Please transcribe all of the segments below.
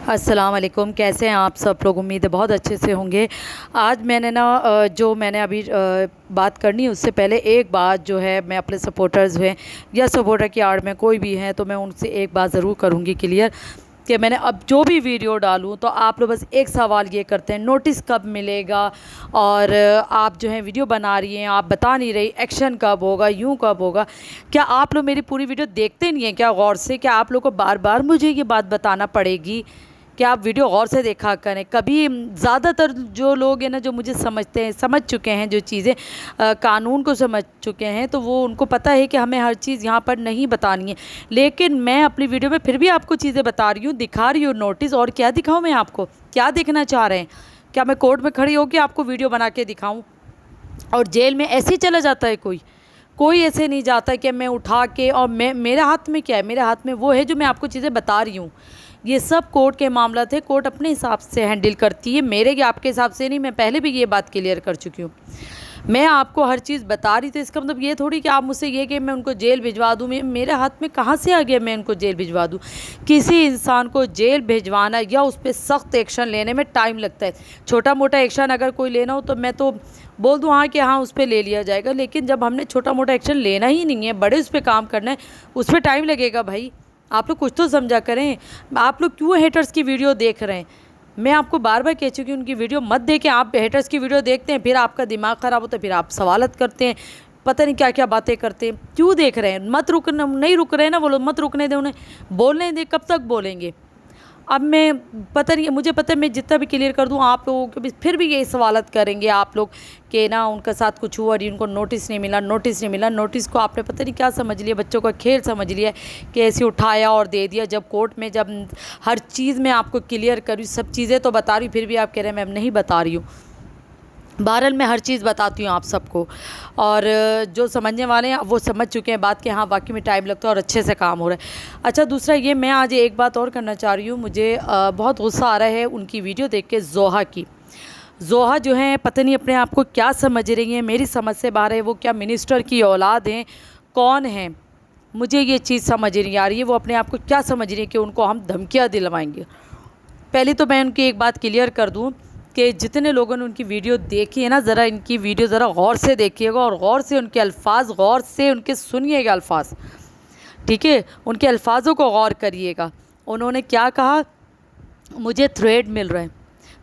अस्सलाम वालेकुम। कैसे हैं आप सब लोग? उम्मीद है बहुत अच्छे से होंगे। आज मैंने जो मैंने अभी बात करनी है उससे पहले एक बात जो है मैं अपने सपोर्टर्स हैं या सपोर्टर की आड़ में कोई भी हैं तो मैं उनसे एक बात ज़रूर करूँगी क्लियर कि मैंने अब जो भी वीडियो डालूँ तो आप लोग बस एक सवाल ये करते हैं नोटिस कब मिलेगा, और आप जो है वीडियो बना रही हैं आप बता नहीं रही एक्शन कब होगा, यूँ कब होगा। क्या आप लोग मेरी पूरी वीडियो देखते नहीं हैं क्या गौर से? क्या आप लोग को बार बार मुझे ये बात बताना पड़ेगी कि आप वीडियो गौर से देखा करें? कभी ज़्यादातर जो लोग हैं ना जो मुझे समझते हैं, समझ चुके हैं, जो चीज़ें कानून को समझ चुके हैं, तो वो उनको पता है कि हमें हर चीज़ यहाँ पर नहीं बतानी है। लेकिन मैं अपनी वीडियो में फिर भी आपको चीज़ें बता रही हूँ, दिखा रही हूँ नोटिस। और क्या दिखाऊँ मैं आपको? क्या देखना चाह रहे हैं? क्या मैं कोर्ट में खड़ी होकर आपको वीडियो बना के दिखाऊँ और जेल में ऐसे ही चला जाता है? कोई ऐसे नहीं जाता कि मैं उठा के, और मेरे हाथ में क्या है? मेरे हाथ में वो है जो मैं आपको चीज़ें बता रही हूँ। ये सब कोर्ट के मामला थे, कोर्ट अपने हिसाब से हैंडल करती है, मेरे या आपके हिसाब से नहीं। मैं पहले भी ये बात क्लियर कर चुकी हूँ। मैं आपको हर चीज़ बता रही थी, इसका मतलब ये थोड़ी कि आप मुझसे ये कि मैं उनको जेल भिजवा दूँ। मेरे हाथ में कहाँ से आ गया मैं उनको जेल भिजवा दूँ? किसी इंसान को जेल भिजवाना या उस पर सख्त एक्शन लेने में टाइम लगता है। छोटा मोटा एक्शन अगर कोई लेना हो तो मैं तो बोल दूँ हाँ कि हाँ उस पर ले लिया जाएगा, लेकिन जब हमने छोटा मोटा एक्शन लेना ही नहीं है, बड़े उस पर काम करना है, उस पर टाइम लगेगा भाई। आप लोग कुछ तो समझा करें। आप लोग क्यों हेटर्स की वीडियो देख रहे हैं? मैं आपको बार बार कह चुकी हूँ उनकी वीडियो मत देखें। आप हेटर्स की वीडियो देखते हैं, फिर आपका दिमाग ख़राब होता है, फिर आप सवालत करते हैं, पता नहीं क्या क्या बातें करते हैं। क्यों देख रहे हैं? मत रुकना, नहीं रुक रहे हैं ना वो लोग, मत रुकने दें उन्हें, बोलने दें। कब तक बोलेंगे? अब मैं पता नहीं, मुझे पता है मैं जितना भी क्लियर कर दूं आप लोगों के भी फिर भी यही सवालत करेंगे आप लोग कि ना उनके साथ कुछ हुआ नहीं, उनको नोटिस नहीं मिला, नोटिस नहीं मिला। नोटिस को आपने पता नहीं क्या समझ लिया, बच्चों का खेल समझ लिया कि ऐसे उठाया और दे दिया। जब कोर्ट में जब हर चीज़ में आपको क्लियर करूँ, सब चीज़ें तो बता रही हूँ, फिर भी आप कह रहे हैं मैं नहीं बता रही हूँ। बहरहाल मैं हर चीज़ बताती हूँ आप सबको, और जो समझने वाले हैं वो समझ चुके हैं बात कि हाँ वाकई में टाइम लगता है और अच्छे से काम हो रहा है। अच्छा, दूसरा ये मैं आज एक बात और करना चाह रही हूँ। मुझे बहुत गुस्सा आ रहा है उनकी वीडियो देख के, जोहा की। जोहा जो है पता नहीं अपने आप को क्या समझ रही हैं, मेरी समझ से बाहर है। वो क्या मिनिस्टर की औलाद हैं? कौन है? मुझे ये चीज़ समझ नहीं आ रही है। वो अपने आप को क्या समझ रही है कि उनको हम धमकियाँ दिलवाएंगे? पहले तो मैं उनकी एक बात क्लियर कर दूँ कि जितने लोगों ने उनकी वीडियो देखी है ना, ज़रा इनकी वीडियो ज़रा गौर से देखिएगा और गौर से उनके अल्फाज, गौर से उनके सुनिएगा अल्फाज, ठीक है? उनके अल्फाजों को गौर करिएगा। उन्होंने क्या कहा? मुझे थ्रेड मिल रहे हैं,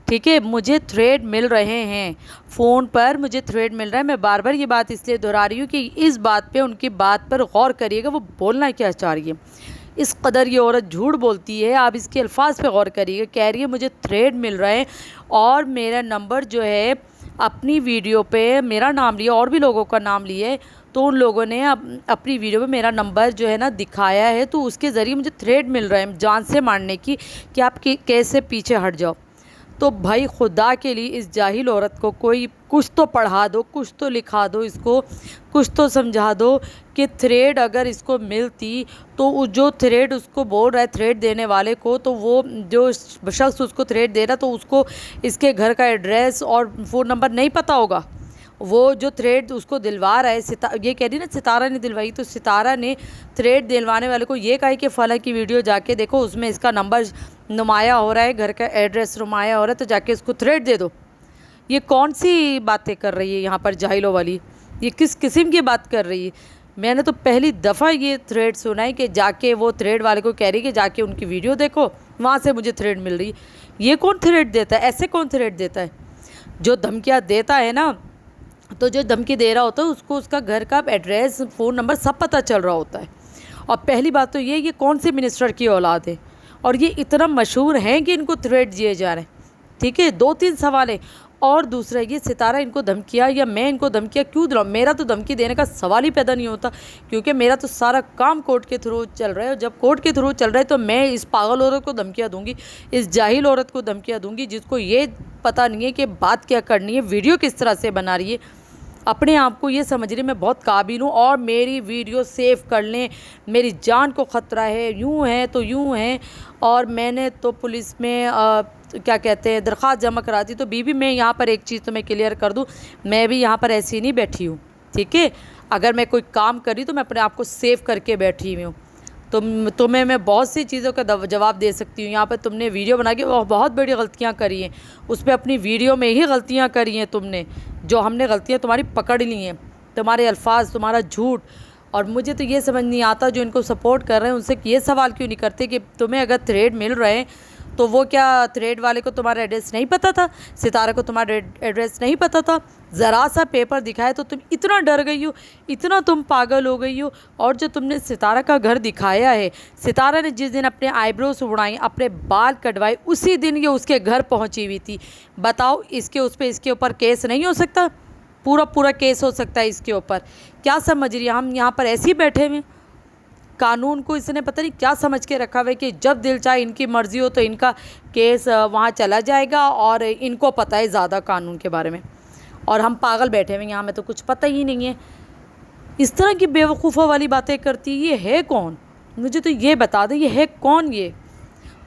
ठीक है? मुझे थ्रेड मिल रहे हैं, फ़ोन पर मुझे थ्रेड मिल रहा है। मैं बार बार ये बात इसलिए दोहरा रही हूँ कि इस बात पे, उनकी बात पर गौर करिएगा। वो बोलना क्या चाह रही है? इस कदर ये औरत झूठ बोलती है, आप इसके अल्फाज पे गौर करिएगा। कह रही है मुझे थ्रेड मिल रहे हैं और मेरा नंबर जो है, अपनी वीडियो पे मेरा नाम लिया और भी लोगों का नाम लिया है, तो उन लोगों ने अपनी वीडियो पे मेरा नंबर जो है ना दिखाया है, तो उसके ज़रिए मुझे थ्रेड मिल रहे हैं जान से मारने की कि आप कैसे पीछे हट जाओ। तो भाई खुदा के लिए इस जाहिल औरत को कोई कुछ तो पढ़ा दो, कुछ तो लिखा दो, इसको कुछ तो समझा दो कि थ्रेड अगर इसको मिलती तो जो थ्रेड उसको बोल रहा है, थ्रेड देने वाले को, तो वो जो शख्स उसको थ्रेड दे रहा तो उसको इसके घर का एड्रेस और फ़ोन नंबर नहीं पता होगा। वो जो थ्रेड उसको दिलवा रहा है, ये कह रही ना सितारा ने दिलवाई, तो सितारा ने थ्रेड दिलवाने वाले को ये कहा कि फ़लाँ की वीडियो जाके देखो, उसमें इसका नंबर नुमाया हो रहा है, घर का एड्रेस नुमाया हो रहा है, तो जाके इसको थ्रेड दे दो। ये कौन सी बातें कर रही है यहाँ पर जाहिलों वाली? ये किस किस्म की बात कर रही है? मैंने तो पहली दफ़ा ये थ्रेड सुना है कि जाके वो थ्रेड वाले को कह रही है कि जाके उनकी वीडियो देखो, वहाँ से मुझे थ्रेड मिल रही है। ये कौन थ्रेड देता है? ऐसे कौन थ्रेड देता है? जो धमकियाँ देता है ना, तो जो धमकी दे रहा होता है उसको उसका घर का एड्रेस, फ़ोन नंबर सब पता चल रहा होता है। और पहली बात तो ये कौन से मिनिस्टर की औलाद है और ये इतना मशहूर हैं कि इनको थ्रेड दिए जा रहे हैं, ठीक है? 2-3 सवाल है। और दूसरा ये सितारा इनको धमकियाँ या मैं इनको धमकियाँ क्यों दिलाऊँ? मेरा तो धमकी देने का सवाल ही पैदा नहीं होता, क्योंकि मेरा तो सारा काम कोर्ट के थ्रू चल रहा है। और जब कोर्ट के थ्रू चल रहा है तो मैं इस पागल औरत को धमकियाँ दूँगी, इस जाहिल औरत को धमकियाँ दूँगी जिसको ये पता नहीं है कि बात क्या करनी है, वीडियो किस तरह से बना रही है। अपने आप को ये समझ रही मैं बहुत काबिल हूँ और मेरी वीडियो सेव कर लें, मेरी जान को ख़तरा है, यूँ है तो यूँ है। और मैंने तो पुलिस में क्या कहते हैं दरख्वास्त जमा करा दी। तो बीबी मैं यहाँ पर एक चीज़ तो मैं क्लियर कर दूँ, मैं भी यहाँ पर ऐसी नहीं बैठी हूँ, ठीक है? अगर मैं कोई काम करी तो मैं अपने आप को सेव करके बैठी हुई हूँ। तुम्हें मैं बहुत सी चीज़ों का जवाब दे सकती हूँ। यहाँ पर तुमने वीडियो बना के बहुत बड़ी गलतियाँ करी हैं, उस पर अपनी वीडियो में ही गलतियाँ करी हैं तुमने, जो हमने गलतियाँ तुम्हारी पकड़ ली हैं, तुम्हारे अल्फाज, तुम्हारा झूठ। और मुझे तो ये समझ नहीं आता जो इनको सपोर्ट कर रहे हैं उनसे ये सवाल क्यों नहीं करते कि तुम्हें अगर थ्रेड मिल रहे हैं तो वो क्या थ्रेड वाले को तुम्हारा एड्रेस नहीं पता था, सितारा को तुम्हारा एड्रेस नहीं पता था? ज़रा सा पेपर दिखाए तो तुम इतना डर गई हो, इतना तुम पागल हो गई हो। और जो तुमने सितारा का घर दिखाया है, सितारा ने जिस दिन अपने आईब्रोज उड़ाई, अपने बाल कटवाए, उसी दिन ये उसके घर पहुंची हुई थी। बताओ, इसके ऊपर केस नहीं हो सकता? पूरा केस हो सकता है इसके ऊपर। क्या समझ रही है? हम यहाँ पर ऐसे ही बैठे हुए, कानून को इसने पता नहीं क्या समझ के रखा हुआ है कि जब दिल चाहे, इनकी मर्ज़ी हो तो इनका केस वहाँ चला जाएगा, और इनको पता है ज़्यादा कानून के बारे में, और हम पागल बैठे हुए यहाँ में तो कुछ पता ही नहीं है। इस तरह की बेवकूफ़ों वाली बातें करती है। ये है कौन? मुझे तो ये बता दे, ये है कौन? ये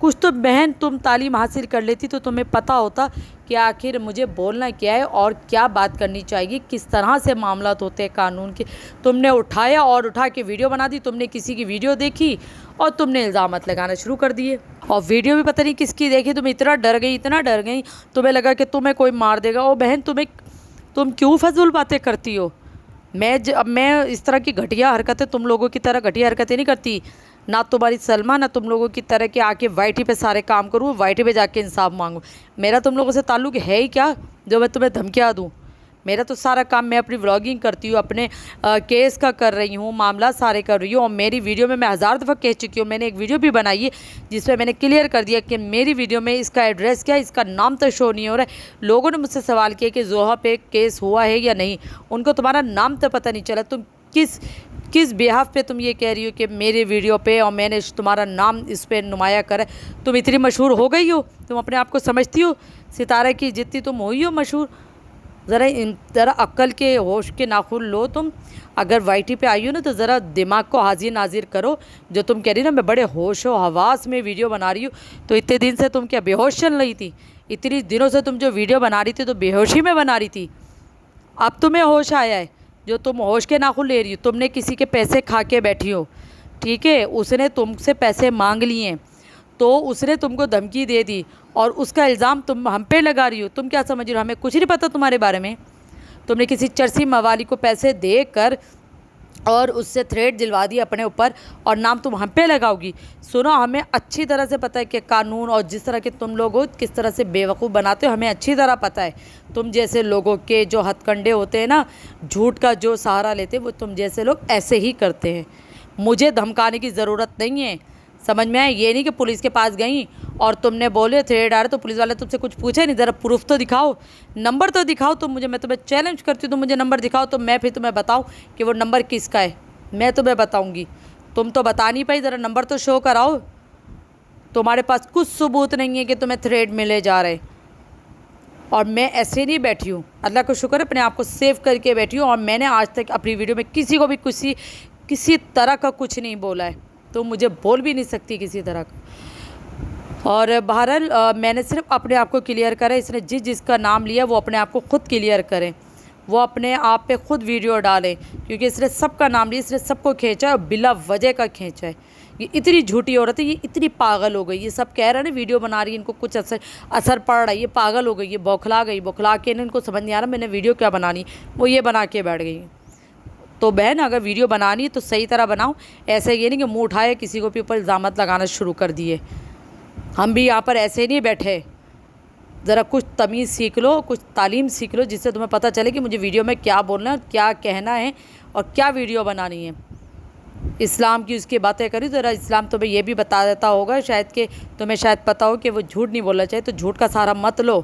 कुछ तो बहन तुम तालीम हासिल कर लेती तो तुम्हें पता होता कि आखिर मुझे बोलना क्या है और क्या बात करनी चाहिए, किस तरह से मामलात होते हैं कानून के। तुमने उठाया और उठा के वीडियो बना दी। तुमने किसी की वीडियो देखी और तुमने इल्ज़ामात लगाना शुरू कर दिए, और वीडियो भी पता नहीं किसकी देखी। तुम इतना डर गई, तुम्हें लगा कि तुम्हें कोई मार देगा। ओ बहन, तुम क्यों फजूल बातें करती हो? मैं इस तरह की घटिया हरकतें, तुम लोगों की तरह घटिया हरकतें नहीं करती। ना तुम्हारी सलमा, ना तुम लोगों की तरह के आके वाईटी पे सारे काम करूँ, वाईटी पे जाके इंसाफ मांगूँ। मेरा तुम लोगों से ताल्लुक़ है ही क्या जो मैं तुम्हें धमकियाँ दूँ? मेरा तो सारा काम, मैं अपनी व्लॉगिंग करती हूँ, अपने केस का कर रही हूँ, मामला सारे कर रही हूँ। और मेरी वीडियो में मैं 1000 दफ़ा कह चुकी हूँ। मैंने एक वीडियो भी बनाई है जिसमें मैंने क्लियर कर दिया कि मेरी वीडियो में इसका एड्रेस क्या है, इसका नाम तो शो नहीं हो रहा है। लोगों ने मुझसे सवाल किया कि जोहा पे केस हुआ है या नहीं, उनको तुम्हारा नाम तो पता नहीं चला। तुम किस बिहाफ पे तुम ये कह रही हो कि मेरे वीडियो पे और मैंने तुम्हारा नाम इस पर नुमाया करा? तुम इतनी मशहूर हो गई हो, तुम अपने आप को समझती हो सितारा की जितनी तुम हुई हो मशहूर? ज़रा अक्ल के होश के नाखून लो तुम। अगर वाईटी पे आई हो ना तो ज़रा दिमाग को हाजिर नाजिर करो। जो तुम कह रही ना मैं बड़े होश व हवास में वीडियो बना रही हूँ, तो इतने दिन से तुम क्या बेहोश चल रही थी? इतनी दिनों से तुम जो वीडियो बना रही थी तो बेहोशी में बना रही थी। अब तुम्हें होश आया है, जो तुम होश के नाखून ले रही हो। तुमने किसी के पैसे खा के बैठी हो, ठीक है? उसने तुमसे पैसे मांग लिए हैं तो उसने तुमको धमकी दे दी, और उसका इल्ज़ाम तुम हम पे लगा रही हो। तुम क्या समझ रही हो? हमें कुछ नहीं पता तुम्हारे बारे में। तुमने किसी चरसी मवाली को पैसे देकर और उससे थ्रेड दिलवा दी अपने ऊपर, और नाम तुम हम पे लगाओगी। सुनो, हमें अच्छी तरह से पता है कि कानून, और जिस तरह के तुम लोग हो किस तरह से बेवकूफ़ बनाते हो, हमें अच्छी तरह पता है। तुम जैसे लोगों के जो हथकंडे होते हैं ना, झूठ का जो सहारा लेते हैं, वो तुम जैसे लोग ऐसे ही करते हैं। मुझे धमकाने की ज़रूरत नहीं है, समझ में आए? ये नहीं कि पुलिस के पास गई और तुमने बोले थ्रेड आ रहे तो पुलिस वाले तुमसे कुछ पूछे नहीं। ज़रा प्रूफ तो दिखाओ, नंबर तो दिखाओ तुम मुझे। मैं तुम्हें चैलेंज करती हूँ, तुम मुझे नंबर दिखाओ तो मैं फिर तुम्हें बताऊँ कि वो नंबर किसका है। मैं तुम्हें बताऊँगी, तुम तो बता नहीं पाई। ज़रा नंबर तो शो कराओ। तुम्हारे पास कुछ सबूत नहीं है कि तुम्हें थ्रेड मिले जा रहे। और मैं ऐसे नहीं बैठी हूँ, अल्लाह का शुक्र है, अपने आप को सेव करके बैठी हूँ। और मैंने आज तक अपनी वीडियो में किसी को भी किसी तरह का कुछ नहीं बोला है, तो मुझे बोल भी नहीं सकती किसी तरह का। और बहरहाल मैंने सिर्फ अपने आप को क्लियर करा। इसने जिसका नाम लिया वो अपने आप को ख़ुद क्लियर करें, वो अपने आप पे ख़ुद वीडियो डालें, क्योंकि इसने सबका नाम लिया, इसने सबको खींचा है और बिला वजह का खींचा है। ये इतनी झूठी औरत है, ये इतनी पागल हो गई। ये सब कह रहे हैं ना वीडियो बना रही है, इनको कुछ असर पड़ रहा है, ये पागल हो गई, ये बौखला गई। बौखला के इनको समझ नहीं आ रहा मैंने वीडियो क्या बनानी, वो ये बना के बैठ गई। तो बहन, अगर वीडियो बनानी तो सही तरह बनाओ। ऐसे ये नहीं कि मुँह उठाए किसी को भी ऊपर इल्ज़ामात लगाना शुरू कर दिए। हम भी यहाँ पर ऐसे नहीं बैठे। ज़रा कुछ तमीज़ सीख लो, कुछ तालीम सीख लो, जिससे तुम्हें पता चले कि मुझे वीडियो में क्या बोलना है, क्या कहना है और क्या वीडियो बनानी है। इस्लाम की उसकी बातें करी, ज़रा इस्लाम तुम्हें ये भी बता देता होगा शायद, कि तुम्हें शायद पता हो कि वो झूठ नहीं बोलना चाहिए। तो झूठ का सहारा मत लो,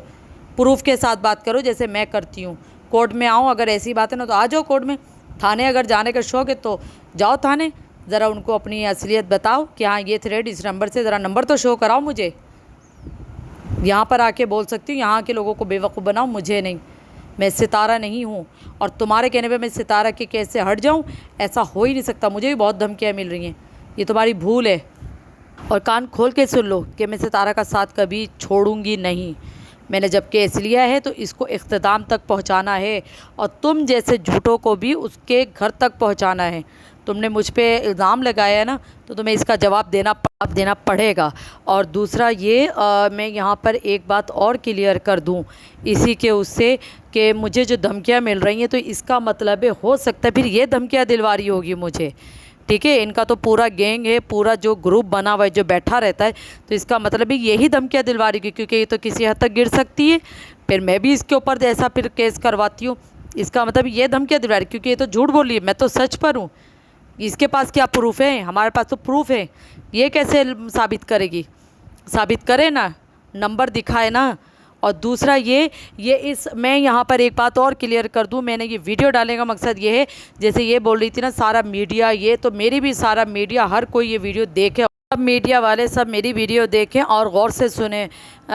प्रूफ के साथ बात करो, जैसे मैं करती हूँ। कोर्ट में आओ, अगर ऐसी बात है ना तो आ जाओ कोर्ट में। थाने अगर जाने का शौक़ है तो जाओ थाने। ज़रा उनको अपनी असलियत बताओ कि हाँ ये थ्रेड इस नंबर से, ज़रा नंबर तो शो कराओ मुझे। यहाँ पर आके बोल सकती हूँ, यहाँ के लोगों को बेवकूफ़ बनाओ, मुझे नहीं। मैं सितारा नहीं हूँ, और तुम्हारे कहने पे मैं सितारा के केस से हट जाऊँ, ऐसा हो ही नहीं सकता। मुझे भी बहुत धमकियाँ मिल रही हैं, ये तुम्हारी भूल है। और कान खोल के सुन लो कि मैं सितारा का साथ कभी छोड़ूंगी नहीं। मैंने जब केस लिया है तो इसको इख्तिताम तक पहुंचाना है, और तुम जैसे झूठों को भी उसके घर तक पहुंचाना है। तुमने मुझ पे इल्ज़ाम लगाया है ना, तो तुम्हें इसका जवाब देना पड़ेगा। और दूसरा ये मैं यहाँ पर एक बात और क्लियर कर दूँ इसी के उससे, कि मुझे जो धमकियाँ मिल रही हैं तो इसका मतलब है हो सकता है फिर ये धमकियाँ दिलवा रही होगी मुझे, ठीक है। इनका तो पूरा गैंग है, पूरा जो ग्रुप बना हुआ है जो बैठा रहता है, तो इसका मतलब है यही धमकियाँ दिलवा रही है, क्योंकि ये तो किसी हद तक गिर सकती है, फिर मैं भी इसके ऊपर ऐसा फिर केस करवाती हूँ। इसका मतलब ये धमकियाँ दिलवा रही, क्योंकि ये तो झूठ बोल रही है, मैं तो सच पर हूँ। इसके पास क्या प्रूफ है? हमारे पास तो प्रूफ है। ये कैसे साबित करेगी? साबित करे ना, नंबर दिखाए ना। और दूसरा ये इस मैं यहाँ पर एक बात और क्लियर कर दूँ, मैंने ये वीडियो डालने का मकसद ये है, जैसे ये बोल रही थी ना सारा मीडिया, ये तो मेरी भी सारा मीडिया, हर कोई ये वीडियो देखे, सब मीडिया वाले सब मेरी वीडियो देखें और गौर से सुने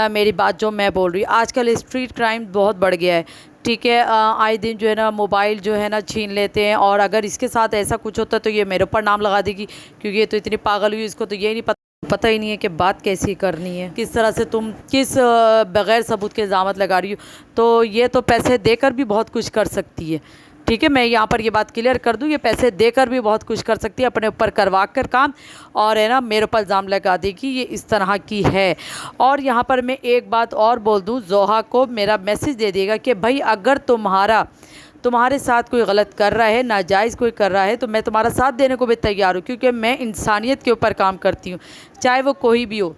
मेरी बात जो मैं बोल रही हूँ। आजकल स्ट्रीट क्राइम बहुत बढ़ गया है, ठीक है। आए दिन जो है ना मोबाइल जो है ना छीन लेते हैं, और अगर इसके साथ ऐसा कुछ होता तो ये मेरे ऊपर नाम लगा देगी, क्योंकि ये तो इतनी पागल हुई, इसको तो ये नहीं पता ही नहीं है कि बात कैसी करनी है, किस तरह से तुम किस बग़ैर सबूत के इल्ज़ाम लगा रही हो। तो ये तो पैसे देकर भी बहुत कुछ कर सकती है, ठीक है। मैं यहाँ पर ये बात क्लियर कर दूँ, ये पैसे देकर भी बहुत कुछ कर सकती है, अपने ऊपर करवा कर काम, और है ना मेरे ऊपर इल्ज़ाम लगा देगी, ये इस तरह की है। और यहाँ पर मैं एक बात और बोल दूँ, जोहा को मेरा मैसेज दे देगा कि भाई अगर तुम्हारे साथ कोई गलत कर रहा है, नाजायज़ कोई कर रहा है, तो मैं तुम्हारा साथ देने को भी तैयार हूँ, क्योंकि मैं इंसानियत के ऊपर काम करती हूँ, चाहे वो कोई भी हो।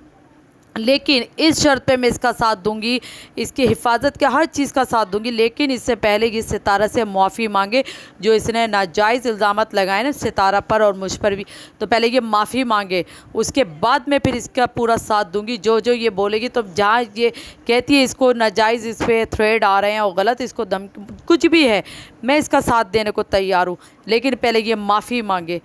लेकिन इस शर्त पे मैं इसका साथ दूंगी, इसकी हिफाजत के हर चीज़ का साथ दूंगी, लेकिन इससे पहले ये सितारा से माफ़ी मांगे, जो इसने नाजायज़ इल्ज़ामात लगाए ना सितारा पर और मुझ पर भी, तो पहले ये माफ़ी मांगे, उसके बाद मैं फिर इसका पूरा साथ दूंगी। जो जो ये बोलेगी, तो जहाँ ये कहती है इसको नाजायज़ इस पर थ्रेड आ रहे हैं और गलत इसको दम कुछ भी है, मैं इसका साथ देने को तैयार हूँ, लेकिन पहले ये माफ़ी मांगे,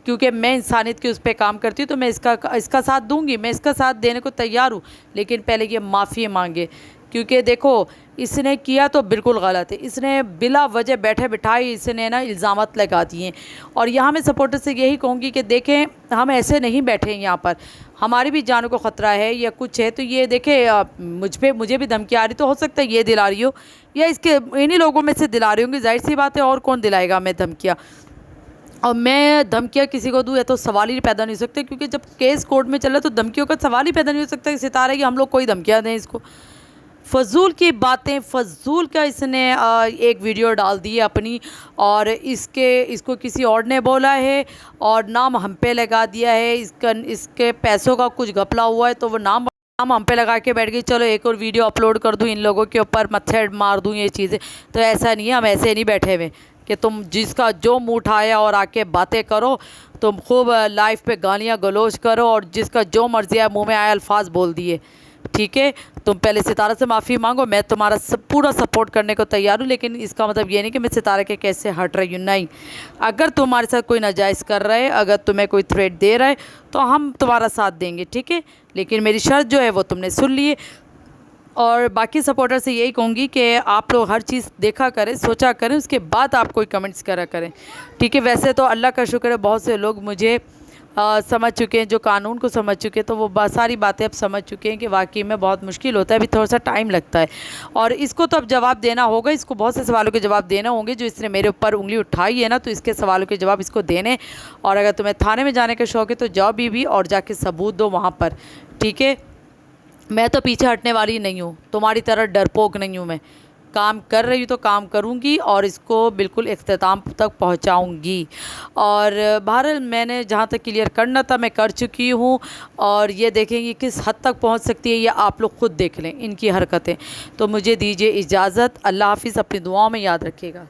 क्योंकि मैं इंसानियत की उस पर काम करती हूँ, तो मैं इसका साथ दूंगी, मैं इसका साथ देने को तैयार हूँ, लेकिन पहले ये माफ़ी मांगे। क्योंकि देखो इसने किया तो बिल्कुल गलत है, इसने बिला वजह बैठे बिठाए इसने ना इल्ज़ामात लगा दिए। और यहाँ मैं सपोर्टर से यही कहूँगी कि देखें हम ऐसे नहीं बैठे हैं यहाँ पर, हमारी भी जानों को ख़तरा है या कुछ है, तो ये देखें मुझे भी धमकी आ रही, तो हो सकता है ये दिला रही हो या इसके इन्हीं लोगों में से दिला रही होंगी, जाहिर सी बात है, और कौन दिलाएगा मैं धमकियाँ। और मैं धमकियाँ किसी को दूँ, या तो सवाल ही पैदा नहीं हो सकते, क्योंकि जब केस कोर्ट में चला तो धमकियों का सवाल ही पैदा नहीं हो सकता कि सितारा कि हम लोग कोई धमकियाँ दें इसको। फजूल की बातें, फजूल का इसने एक वीडियो डाल दी है अपनी, और इसको किसी और ने बोला है और नाम हम पे लगा दिया है, इसके पैसों का कुछ घपला हुआ है, तो वो नाम हम पे लगा के बैठ गई, चलो एक और वीडियो अपलोड कर दूँ, इन लोगों के ऊपर मत्थे मार दूँ ये चीज़ें। तो ऐसा नहीं है, हम ऐसे नहीं बैठे हुए कि तुम जिसका जो मुँह उठाया और आके बातें करो, तुम खूब लाइव पे गालियाँ गलौज करो और जिसका जो मर्जी है मुंह में आए अल्फाज बोल दिए, ठीक है। तुम पहले सितारा से माफ़ी मांगो, मैं तुम्हारा पूरा सपोर्ट करने को तैयार हूँ, लेकिन इसका मतलब ये नहीं कि मैं सितारा के कैसे हट रही हूँ, नहीं। अगर तुम्हारे साथ कोई नाजायज़ कर रहा है, अगर तुम्हें कोई थ्रेट दे रहा है, तो हम तुम्हारा साथ देंगे, ठीक है। लेकिन मेरी शर्त जो है वो तुमने सुन ली है। और बाकी सपोर्टर से यही कहूँगी कि आप लोग हर चीज़ देखा करें, सोचा करें, उसके बाद आप कोई कमेंट्स करा करें, ठीक है। वैसे तो अल्लाह का शुक्र है बहुत से लोग मुझे समझ चुके हैं, जो कानून को समझ चुके हैं, तो वो सारी बातें अब समझ चुके हैं कि वाकई में बहुत मुश्किल होता है, अभी थोड़ा सा टाइम लगता है। और इसको तो अब जवाब देना होगा, इसको बहुत से सवालों के जवाब देने होंगे, जो इसने मेरे ऊपर उंगली उठाई है ना, तो इसके सवालों के जवाब इसको देने। और अगर तुम्हें थाने में जाने का शौक़ है तो जाओ बीवी, और जाके सबूत दो वहाँ पर, ठीक है। मैं तो पीछे हटने वाली नहीं हूँ, तुम्हारी तरह डरपोक नहीं हूँ, मैं काम कर रही हूँ तो काम करूँगी और इसको बिल्कुल इख्तिताम तक पहुँचाऊँगी। और बहरहाल मैंने जहाँ तक क्लियर करना था मैं कर चुकी हूँ, और ये देखेंगे किस हद तक पहुँच सकती है, ये आप लोग खुद देख लें इनकी हरकतें। तो मुझे दीजिए इजाज़त, अल्लाह हाफ़िज़, अपनी दुआओं में याद रखिएगा।